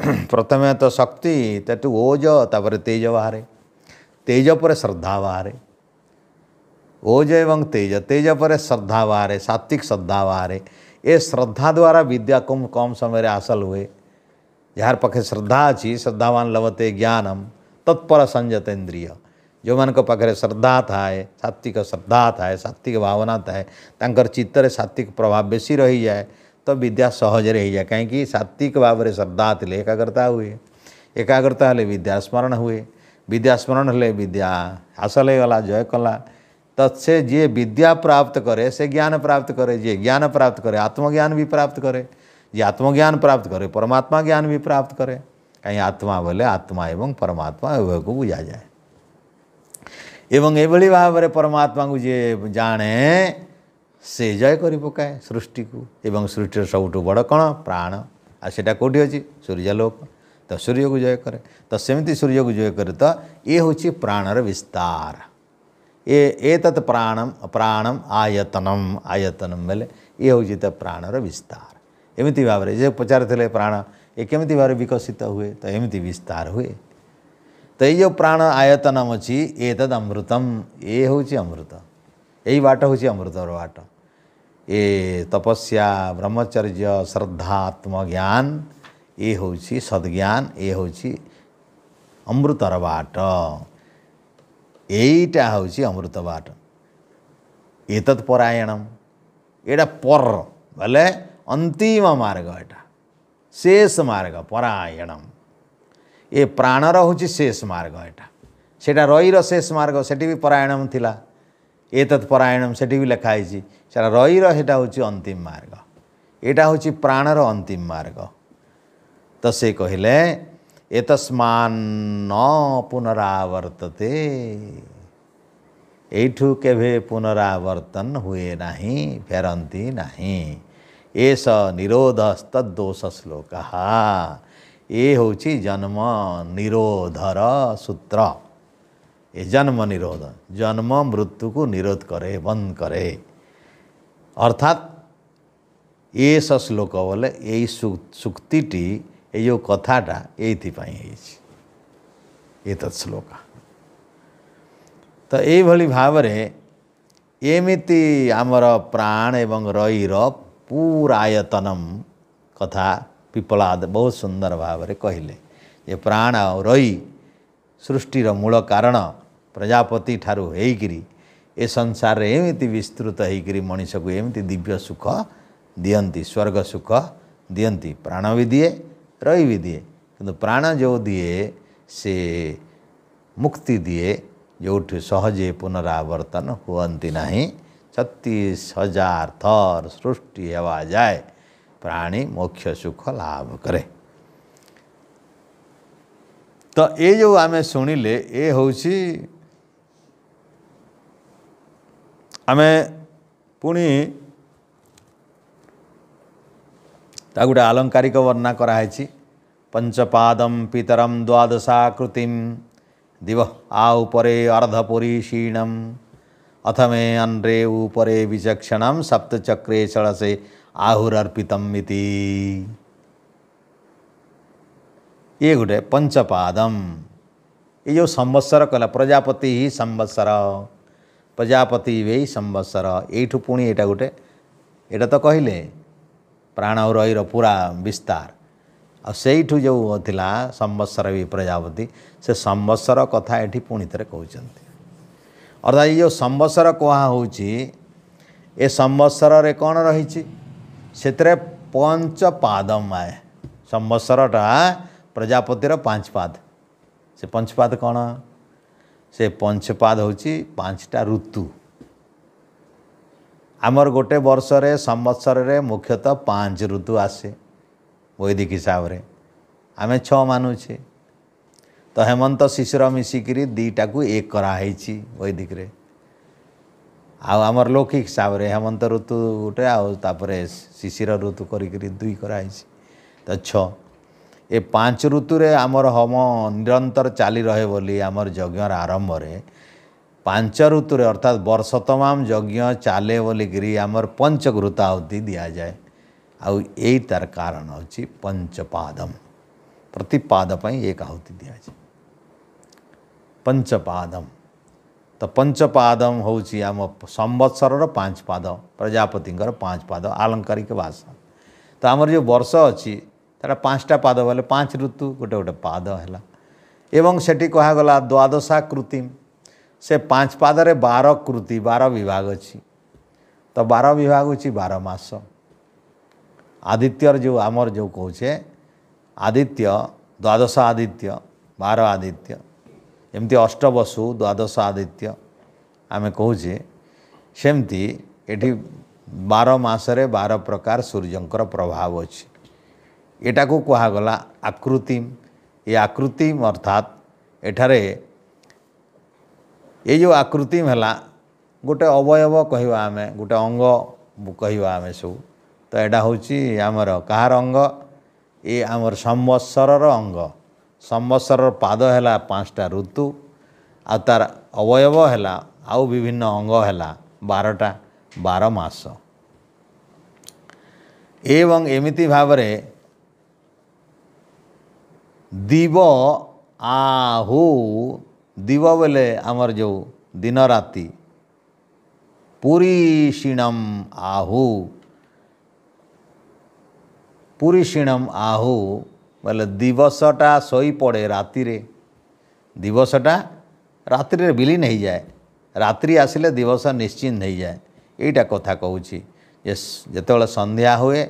प्रथमे तो शक्ति तेटू ओज तापर तेज बाहर तेज पर श्रद्धा बाहर ओज एवं तेज तेज पर श्रद्धा बाहर सात्विक श्रद्धा बाहर ये श्रद्धा द्वारा विद्या कम समय हासिल हुए जार पाखे श्रद्धा अच्छी श्रद्धावान लभते ज्ञानम तत्पर संयत इंद्रिय जो मान पाखे श्रद्धा थाए सात्विक श्रद्धा थाए सात्विक भावना थाए तांकर चित्तरे सात्विक प्रभाव बेसी रही जाए तो विद्या सहज रही जाए कहीं सात्विक भाव में श्रद्धा थे एकाग्रता हुए एकाग्रता हेले विद्या स्मरण हुए विद्या स्मरण हेले विद्या हासिल होगला जय कला तो से जी विद्या प्राप्त करे से ज्ञान प्राप्त करे जे ज्ञान प्राप्त करे आत्मज्ञान भी प्राप्त करे जे आत्मज्ञान प्राप्त करे परमात्मा ज्ञान भी प्राप्त करे कहीं आत्मा बोले आत्मा एवं परमात्मा उभय को बुझा जाए एवं एभली भाव में परमात्मा को जे जाने से जय कर पकाए सृष्टि को एवं सृष्टि सबुठ बड़ कौन प्राण आ सेटा कौटी अच्छी सूर्यलोक तो सूर्य को जय करे तो सेमती सूर्य को जय करे तो ये हूँ प्राणर विस्तार ये तत् प्राणम प्राणम आयतनम आयतनम बेले ये हूँ तो प्राणर विस्तार एमती भाव में जे पचारे प्राण ये केमती भाव विकसित हुए तो एमती विस्तार हुए तो ये जो प्राण आयतनम अच्छी ये तद अमृतम ये हूँ अमृत यही बाट हूँ अमृतर बाट ये तपस्या ब्रह्मचर्य श्रद्धा आत्मज्ञान ये हूँ सद्ज्ञान ये हूँ अमृतर बाट यहीटा हूँ अमृत बाट ये तत्परायणम एटा पर बोले अंतिम मार्ग एटा शेष मार्ग परायणम ये प्राणर हूँ शेष मार्ग एटा सेटा रईर शेष मार्ग सेठी भी परायणम थिला ये तत्परायणम सेठी भी लिखाई सेटा रईर सेटा हूँ अंतिम मार्ग एटा हूँ प्राणर अंतिम मार्ग तो से कहले एतस्मान्न पुनरावर्तते एठू केभे पुनरावर्तन हुए नहीं फेरंती नहीं एस निरोधस्तोष श्लोक ये हूँ जन्म निरोधर सूत्र ये जन्म निरोध जन्म मृत्यु को निरोध करे बंद करे अर्थात ये श्लोक बोले यही सुक्तिटी ये जो कथाटा ये तत्श्लोक तो ये भाव एमिति आमर प्राण एवं रईर पूरायतनम कथा पिपलाद बहुत सुंदर भाव में कहले ये प्राण और रई सृष्टिर मूल कारण प्रजापति ठारू होइकिरी ए संसार एमती विस्तृत होकर मनीष को एमती दिव्य सुख दियंती स्वर्ग सुख दियंती प्राण भी दिए रही भी दिए किंतु प्राण जो दिए से मुक्ति दिए जो सहजे पुनरावर्तन हुअंती नहीं 36,000 थर सृष्टि हेवा जाए प्राणी मोक्ष सुख लाभ करे। तो ये जो आमे शुणिले ये हूँ आमे पुणी गोटे आलंकारिक वर्णना कराई पंचपादम पितरम द्वादशाकृतिम दिव आ उपरे अर्धपुरीषीणम अथ मे अन्रे उपरे विचक्षणम सप्तचक्रे षडसे आहुरर्पितम इति। ये गोटे पंचपादम ये जो संवत्सर कहला प्रजापति ही संवत्सर प्रजापति वे संवत्सर यू पुणी यहाँ गोटे यहाँ तो कहले प्राण और रईर पूरा विस्तार आ सेठू जो थिला संवत्सर भी प्रजापति से संवत्सर कथा ये पुणी थे कहते अर्थात ये जो संवत्सर कहा ए संवत्सर रे कौन रही से पंचपादम आए संवत्सरटा प्रजापतिर 5 पाद से पंचपाद कौन से पंचपाद होची 5टा ऋतु आमर गोटे वर्ष रे संवत्सर रे मुख्यतः 5 ऋतु आसे वैदिक हिसाब रे आमे 6 मानुछे तो हेमंत शिशिर मिसिकी 2टा को 1 कराई वैदिक रे आमर लौकिक हिसाब रे हेमंत ऋतु गोटे आउे शिशिर ऋतु करी 2 कराई तो 6 ए 5 ऋतु रे आमर होम निरंतर चली रहे बोली आमर यज्ञ आरंभ रे 5 ऋतु रे अर्थात वर्ष तमाम यज्ञ चले बोलिकी आमर पंचघृताहुति दि जाए आउ यही तार कारण होची पंचपादम प्रति पाद पई 1 आहुति दि जाए पंचपादम। तो पंचपादम होची आम संवत्सर 5 पाद प्रजापति 5 पाद आलंकारिक भाषा। तो आमर जो वर्ष अच्छी तार 5टा पाद बोले 5 ऋतु गोटे गोटे पाद है एवं सेठी कहगला द्वादशाकृतिम से 5 पादरे 12 कृति 12 विभाग अच्छी तो 12 विभाग अच्छी 12 मास आदित्यर जो आमर जो कहे आदित्य द्वादश आदित्य 12 आदित्य एमती अष्टवसु द्वादश आदित्य आमे कहे सेमती एठी 12 मासरे 12 प्रकार सूर्यंकर प्रभाव अच्छी एटा को कहगला आकृतिम ये आकृतिम अर्थात एठारे ये जो आकृतिम है गोटे अवयव कहवा आम गोटे अंग कहवा आम सब तो यहाँ हूँ आमर कहार अंग ये आमर संवत्सर अंग संवत्सर पाद है 5टा ऋतु आ तार अवयव है आउ विभिन्न अंग है 12टा 12 मास एवं एमिति भावरे दिव आहु दिव बेले आमर जो दिन राति पुरीषीणम आहु पुरीषीणम आहु बोले दिवसटा सोई पड़े राति रे दिवसटा रात्रि रे विलीन हो जाए रात्रि आसिले दिवस निश्चिंत हो जाए यहीटा कथा कहूँ जिते संध्या हुए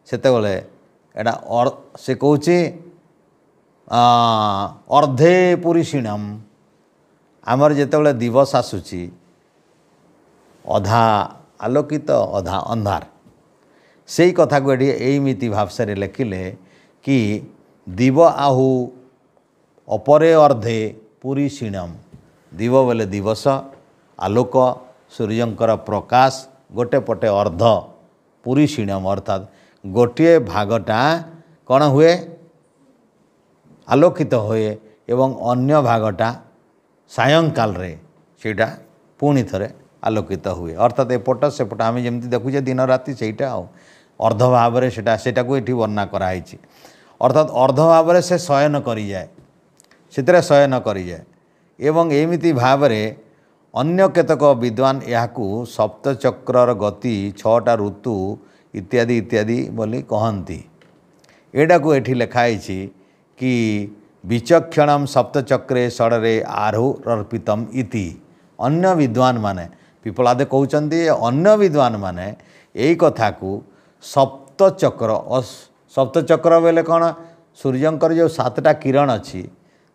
से से कहूँ अर्धे पुरीषीणम आमर जिते दिवस आसूची अधा आलोकित अधा अंधार से कथा को एमिति भाव से लिखिले कि दिव आहु अपरे अर्धे पुरीषीणम दिव बोले दिवस आलोक सूर्यंकर प्रकाश गोटे पटे अर्ध पुरीषीणम अर्थात गोटे भागटा कौन हुए आलोकित हुए एवं अन्य भागटा सायंकाल रे सेटा पुणी थरे आलोकित हुए अर्थात एपट सेपट आम जमी देखुचे दिन राति सेटा अर्ध भाव सेटा को ये वर्णना कराई अर्थात अर्ध भाव से शयन करी जाए से शयन करी जाए एवं एमिति भाव अन्य केतक विद्वान यहाँ सप्तचक्र गति 6टा ऋतु इत्यादि इत्यादि बोली कहती एटा को एठी लिखाई कि विचक्षणम सप्तचक्रे षडरे आरुरर्पितम इति अन्य विद्वान माने पिपलादे कहते अन्य विद्वान माने यही कथा को सप्तचक्र सप्तचक्र बेले कौन सूर्यंकर जो 7टा किरण अच्छी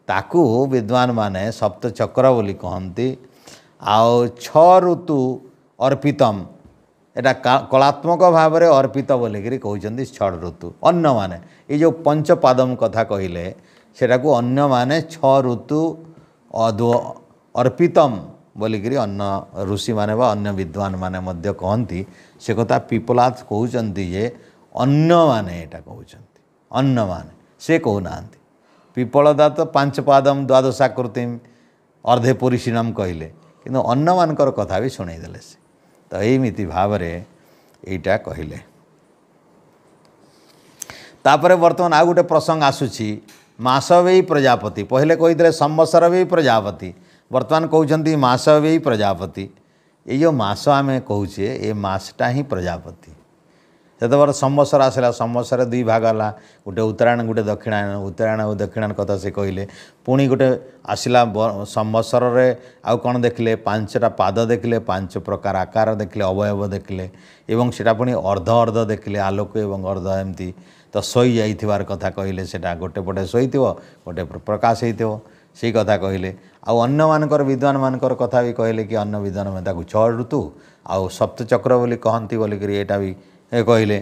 ताकू विद्वान माने सप्तचक्र बोली कहती आओ 6 ऋतु अर्पितम एटा कलात्मक भाव में अर्पित बोलिकी कहते 6 ऋतु अन्न माने ये जो पंचपादम कथा कहले सेटा को अन्न माने 6 ऋतु अर्पितम बोलिकी अन्न ऋषि माने बा अन्य विद्वान माने मध्य कहती से कथा पिपलाद कहते जे अन्न माने एटा कहते अन्न माने से कहना पिपलदा तो 5 पादम द्वादशाकृतिम अर्धे पुरीषिणम कहले किंतु अन्न मानकर कथा भी शुणईदेले से तो यहीमिति भाव में यहीटा कहले तापर बर्तमान आ गोटे प्रसंग आसूची मासवेई प्रजापति पहले कही संवत्सर भी प्रजापति बर्तमान कहते मासवेई प्रजापति ये जो मास आम कहे ये मासटा ही प्रजापति जत बार संवत्सर आसला संवत्सर 2 भाग है गोटे उत्तरायण गोटे दक्षिणायन उत्तरायण और दक्षिणायन कथा से कहले पुणी गोटे आसला संवत्सर आउ कौन देखले 5टा पाद देखले 5 प्रकार आकार देखले अवयव देखले एवं सेटा पुणी अर्ध अर्ध देखले आलोक एवं अर्ध एमती तो शोई जाइथिबार कथा कहले सेटा गोटे पटे शोइथिबो गोटे प्रकाश होइथिबो सेही कथा कहले आउ अन्य मानकर विद्वान मानकर कथा भी कहले कि अन्य विद्वान में ताकू 6 ऋतु आउ सप्तचक्र बोली कहती बोलिकी एटा भी कहले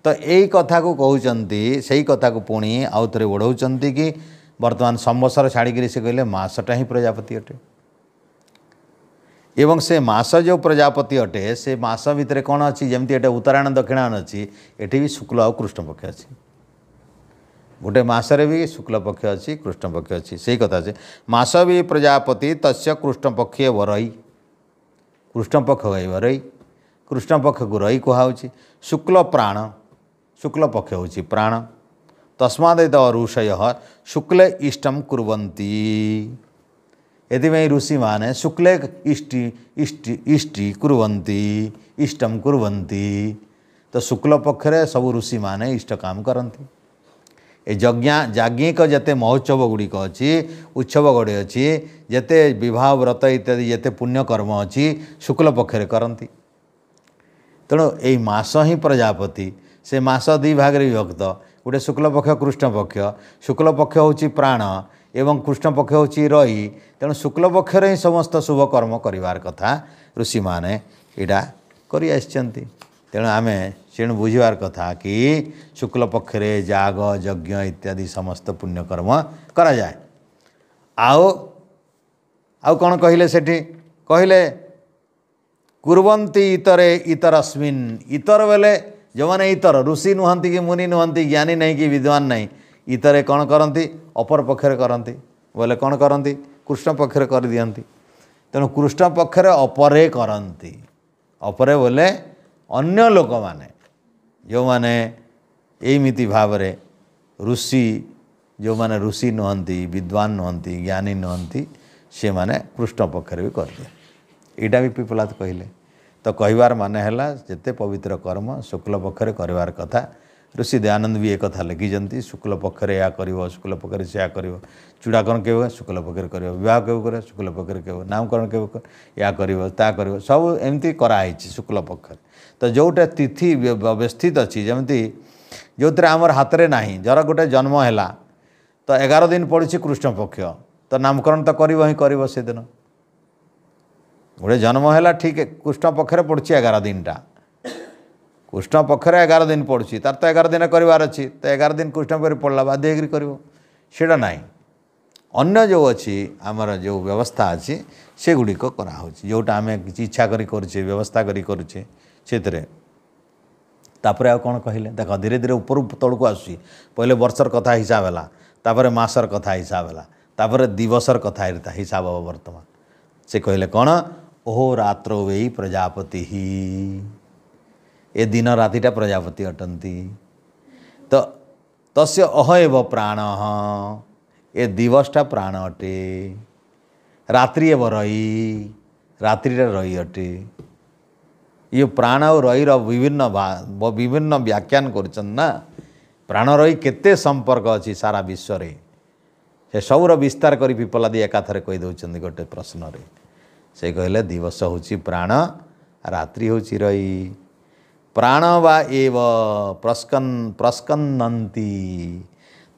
तो यही कथा को कहते से कथा को पुणी आउ थे बढ़ाऊँ कि बर्तमान संवत्सर छाड़ी से कहले मासटा ही प्रजापति अटे एवं से मास जो प्रजापति अटे से मास भितर कौन अच्छी जमती एटे उत्तरायण दक्षिणायन अच्छी एटी भी शुक्ल और कृष्ण पक्ष अच्छी गोटे मसरे भी शुक्ल पक्ष अच्छी कृष्ण पक्ष अच्छी से कथा से मास भी प्रजापति तस्य कृष्ण पक्षे वरई कृष्ण पक्ष गई वरई कृष्ण पक्ष को रई कहुच्छी शुक्ल प्राण शुक्ल पक्ष हूँ प्राण तस्माद ऋषय शुक्ल इष्टम कुर्वन्ति एथिपाई ऋषि माने शुक्ले इष्टि कुर्वन्ति इष्टम कुर्वन्ति तो शुक्ल पक्षरे सब ऋषि माने इष्ट काम करती ए याज्ञिक जते महोत्सव गुड़िक अच्छी उत्सव गुड़ी अच्छी जते विवाह व्रत इत्यादि जते पुण्यकर्म अच्छी शुक्ल पक्षरे करती तेणु यही मास ही प्रजापति से मास 2 भाग विभक्त गोटे शुक्ल पक्ष कृष्ण पक्ष शुक्ल पक्ष हूँ प्राण एवं कृष्ण पक्ष हूँ रई तेणु शुक्ल पक्ष ही समस्त शुभ कर्म करिवार कथा ऋषि माने इटा करि आछंती तेणु आम से बुझार कथा कि शुक्ल पक्ष जाग यज्ञ इत्यादि समस्त पुण्यकर्म करा जाए आउ कौन कहले सेठी कहले कुर्वन्ति इतरे इतरस्मिन् इतर बेले जो मैंने इतर ऋषि नुहंती कि मुनि नुहंती ज्ञानी नहीं कि विद्वान नहीं इतरे कौन करती अपर पक्षरे करती बोले कौन करती कृष्ण पक्षरे कर दियंती तेणु कृष्ण पक्षरे अपरे करती अपरे बोले अन्य लोक माने जो माने एमिति भाव रे ऋषि जो माने ऋषि नुहंती विद्वान नुहंती ज्ञानी नुहंती से माने कृष्ण पक्षरे भी कर दिए एटा भी पिपलाद कहले तो कहबार माने है जिते पवित्र कर्म शुक्ल पक्षरे करवार कथा ऋषि दयानंद भी एक कथा लिखिं शुक्ल पक्षरे या कर शुक्ल पक्षरे से कर चूड़ाकरण के शुक्ल पक्षरे कर विवाह के कर शुक्ल पक्षरे के नामकरण के या कर सब एमती कराई शुक्ल पक्षरे तो जोटा तिथि व्यवस्थित अच्छी जमी जो आमर हाथ में ना जर गोटे जन्म है तो 11 दिन पड़ी कृष्ण पक्ष तो नामकरण तो कर से दिन गोटे जन्म है ठीक है कृष्ण पक्षरे पड़ी 11 दिन टा कृष्ण पक्षरे 11 दिन पड़ी तार तो 11 दिन करार अच्छी तो 11 दिन कृष्ण पक्ष पड़ा बाध्य कर ना अन्य जो अच्छी आमर जो व्यवस्था अच्छी से गुड़िक कराऊँ जोटा आम इच्छा करुचे व्यवस्था करुचे से तापर आ कौन कहले देख धीरे धीरे ऊपर तौक आसूँ पहले वर्षर कथा हिसाब है तापर मासर कथा हिसाब है तापर दिवसर कथा हिसाब हम बर्तमान से कहले कौन ओहो रात्रो वही प्रजापति ही ए दिन रातिटा प्रजापति अटंती तो तस्य अहएव प्राण ए दिवसटा प्राण अटे रात्रि एव रई रात्रि रई अटे ये प्राण और रईर विभिन्न व्याख्यान करना प्राण रई केते संपर्क अच्छी सारा विश्व रे से सबूर विस्तार कर पिपलादी एकाथरे कहीदे गोटे प्रश्न से कहले दिवस होची प्राण रात्रि होची रई प्राण वा एव प्रस्कन्नन्ति।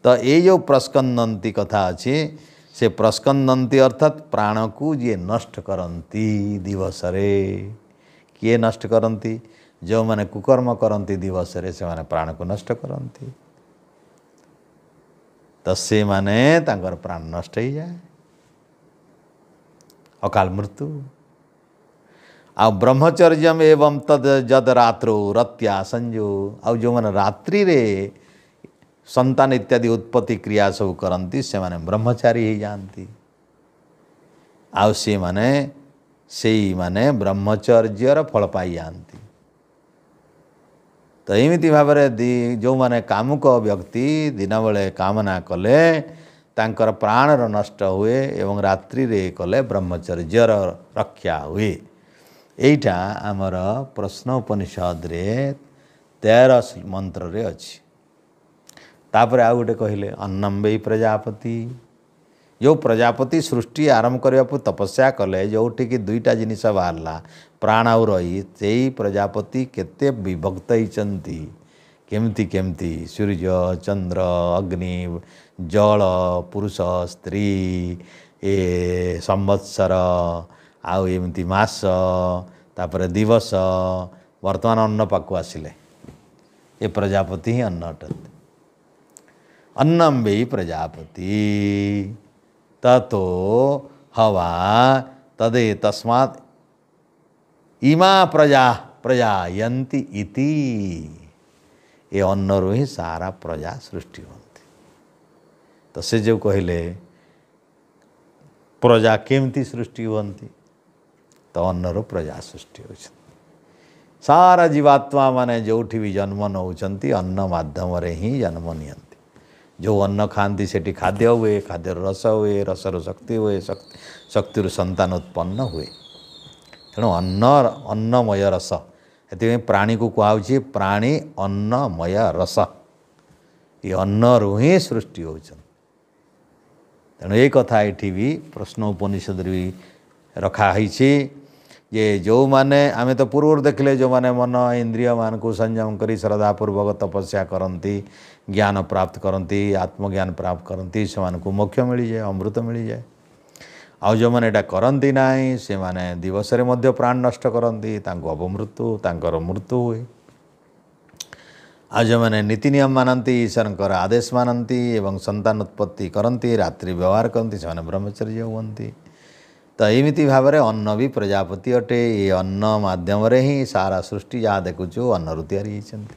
तो ये जो प्रस्कन्नन्ति कथा अच्छी से प्रस्कन्नन्ति अर्थात प्राण को ये नष्ट करती दिवस रे। किए नष्ट करती जो माने कुकर्म करती दिवस रे से माने प्राण को नष्ट करती। तो से माने तांकर प्राण नष्ट हो जाए अकाल मृत्यु। आ ब्रह्मचर्यम एवं तद जद रात्रो रत्या संजो आ जो मैंने रात्रि रे संतान इत्यादि उत्पत्ति क्रिया सब करती से माने ब्रह्मचारी ही जानती। आउ से माने ब्रह्मचर्यर फल पाई जानती। तो एमती भाव जो माने कामुक व्यक्ति दिन बेले कामना कले तांकर प्राणर नष्ट हुए एवं रात्रि रे कले ब्रह्मचर्यर रक्षा हुए। एटा आमर प्रश्न उपनिषद रे 13 मंत्र रे अछि। तापर आ गोटे कहले अन्नम वै प्रजापति। जो प्रजापति सृष्टि आरंभ करने को तपस्या कले जोठी कि दुईटा जिनिस बाहरला प्राण और रही से प्रजापति केते विभक्त होती केमती केमती सूर्य चंद्र अग्नि जल पुरुष स्त्री ए संवत्सर आउ एमती मास तापर दिवस वर्तमान अन्न पाक आसिले ये प्रजापति ही अन्न अटते। अन्नम वै प्रजापति ततो हवा तदे तस्मात् इमा प्रजा प्रजायन्ति इति। ये अन्नरु ही सारा प्रजा सृष्टि होती। तो से जो कहले प्रजा केमती सृष्टि होती तो अन्नरु प्रजा सृष्टि हो। सारा जीवात्मा माने जोठी भी जन्म नौचंती अन्न माध्यम रे ही जन्म नियंती। जो अन्न खाती सेठी खाद्य हुए खाद्य रस हुए रसर शक्ति हुए शक्तिर संतान उत्पन्न हुए। तेणु अन्नमय रस ये प्राणी को कहुच्छे प्राणी अन्नमय रस ये अन्नरु ही सृष्टि हो। तेणु ये कथा ये भी प्रश्न उपनिषद भी रखाही जे जो माने आमे तो पूर्व देखले जो माने मन इंद्रिय मान को संयम करी श्रद्धापूर्वक तपस्या करती ज्ञान प्राप्त करती आत्मज्ञान प्राप्त करती से को मोक्ष मिल जाए अमृत मिल जाए। आउ जो मैंने एटा करती ना से माने दिवस रे मध्य प्राण नष्ट करती अपमृत्यु तांकर मृत्यु हुए। आ जो मैंने नीति नियम मानती ईश्वर आदेश मानती एवं संतान उत्पत्ति करती रात्रि व्यवहार करती से ब्रह्मचर्य हुंती। तो एमती भाव में अन्न भी प्रजापति अटे। ये अन्न माध्यम रे ही सारा सृष्टि जहाँ देखुचु अन्नरु तैयारी होइछन्ति।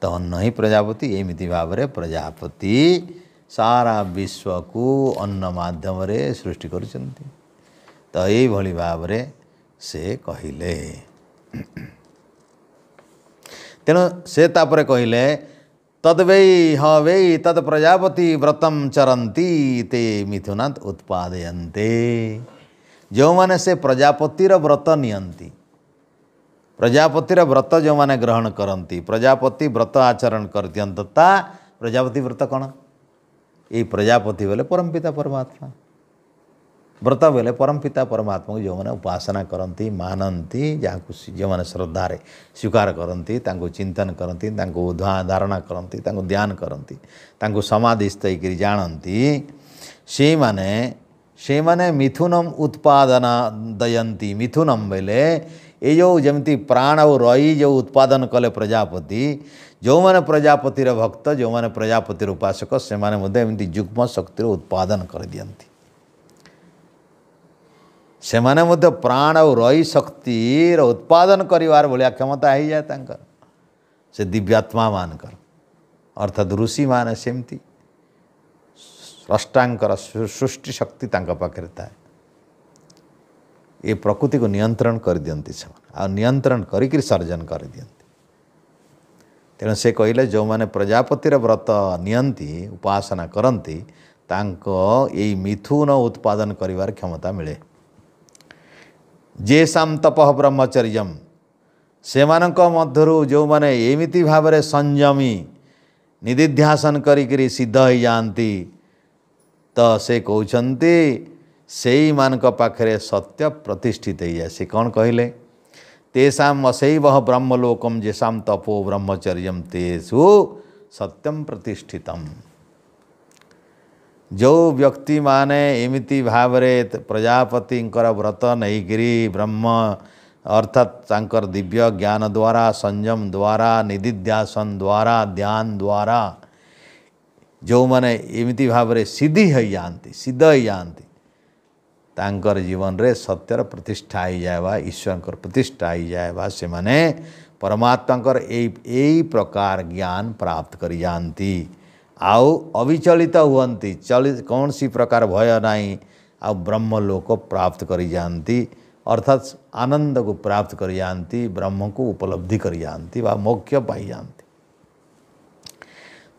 तो अन्न ही प्रजापति एमती भाव में प्रजापति सारा विश्व को अन्न माध्यम रे सृष्टि करुछन्ति। तो ये भली भाव में से कहिले। तेणु से तापर कहले तद वै ह वै तद प्रजापति व्रतम चरंती ते मिथुनात् उत्पादयन्ते। जो माने से प्रजापतिर व्रत नियंती प्रजापतिर व्रत जो माने ग्रहण करती प्रजापति व्रत आचरण करता प्रजापति व्रत कौन ये प्रजापति बोले परमपिता परमात्मा। व्रत बोले परमपिता परमात्मा को जो मैंने उपासना करती मानती जहाँ जो मैंने श्रद्धारे स्वीकार करती चिंतन करती धारणा करती ध्यान करती समाधिस्थ होकर जानती से माने मिथुनम उत्पादन दयंती। मिथुनम बोले ये जो जमती प्राण और रई जो उत्पादन कले प्रजापति जो मैंने प्रजापतिर भक्त जो मैंने प्रजापतिर उपासक से माने युग्म शक्तिर उत्पादन कर दियंती। से माने मध्य प्राण और रई शक्तिर उत्पादन करिवार भलिया क्षमता हो जाए तांकर से दिव्यात्मा मानकर अर्थात ऋषि माने सेमती स्रष्टांकर सृष्टि शक्ति तांका पाखरे थाए। ये प्रकृति को नियंत्रण कर दियंती से आ नियंत्रण करिक सर्जन कर दियंती। तेणु से कहले जो माने प्रजापतिर व्रत नियंती उपासना करती तांको यही मिथुन उत्पादन करिवार क्षमता मिले। जेसाम तपः ब्रह्मचर्यम से मध्यरु जो माने एमिति भाव में संयमी निधिध्यासन करी सिद्ध हो जाती तो से कहते सेई मानक पाखरे सत्य प्रतिष्ठित हो जाए। से कौन कहले तेषाम असैव ब्रह्मलोकम जेषाम तपो ब्रह्मचर्यम तेषु सत्यम प्रतिष्ठितम। जो व्यक्ति माने एमिति भावरे प्रजापतिंकर व्रत नहींकरी ब्रह्म अर्थात तांकर दिव्य ज्ञान द्वारा संयम द्वारा निधिध्यासन द्वारा ध्यान द्वारा जो माने एमिति भावरे सिद्धि हो जाती सिद्ध हो जाती तांकर जीवन रे सत्यर प्रतिष्ठा हो जाएगा ईश्वर प्रतिष्ठा हो जाएगा से माने परमात्मा यही प्रकार ज्ञान प्राप्त कर जाती आउ अविचलित हुअन्ति कौन सी प्रकार भय नहीं आ ब्रह्मलोक प्राप्त कर जाती अर्थात आनंद को प्राप्त कर जाती ब्रह्म को उपलब्धि कर जाती वा मोक्ष पाई जाती।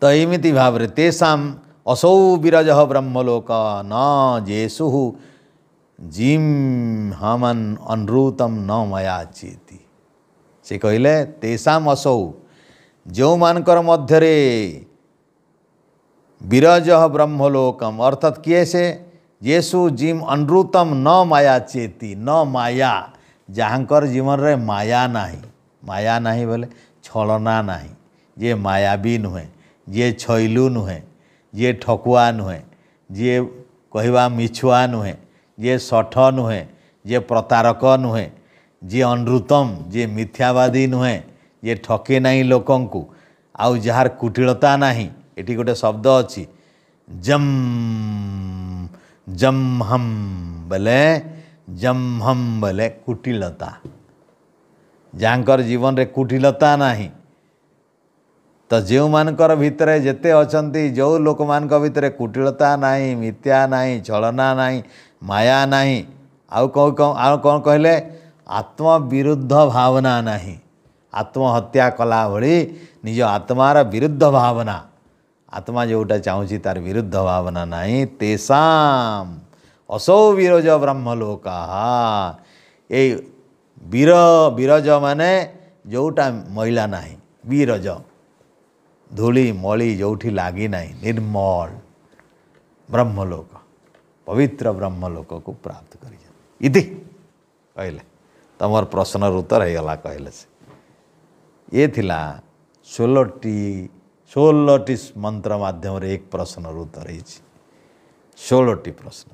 तो एमिति भाव तेषाम असौ विरज ब्रह्मलोक न जेसु जिम हमन अनृतम न मया चेती। से कहले तेषाम असौ जो मानकर मध्यरे विरज ब्रह्मलोकम अर्थात किए से येसु जिम अनृतम न माया चेती न माया जहाँकर जीवन रे माया नहीं बोले छलना नहीं जे मायावी नुहे जे छैलू नुहे जे ठकुआ नुहे जे कहवा मिछुआ नुहे जे सठ नुहे जे प्रतारक नुहे जे अनृतम जे मिथ्यावादी नुहे जे ठके नहीं लोकंकु आउ जार कुटिलता नहीं। एटी गोटे शब्द अच्छी जम जम्हम बोले कुटिलता जहाँकर जीवन रे कुटिलता नहीं। तो जो मानकर भितरे जेते अछंती जो लोक मानक भितरे कुटिलता नहीं मिथ्या नहीं छलना नहीं माया नहीं आउ कौन कहले आत्मविरुद्ध भावना नहीं आत्महत्या कला भली निज आत्मार विरुद्ध भावना आत्मा जोटा चाहूँगी तार विरुद्ध भावना नहीं तेषाम असौ विरज ब्रह्मलोका ये विरज माने जोटा मैला नहीं विरज धूली मली जोठी लागी नहीं निर्मल ब्रह्मलोक पवित्र ब्रह्मलोक को प्राप्त कर इति कहले तमर प्रश्नर उत्तर होगा कहले से ये थिला 16टी मंत्र माध्यम एक प्रश्न उत्तर 16टी प्रश्न।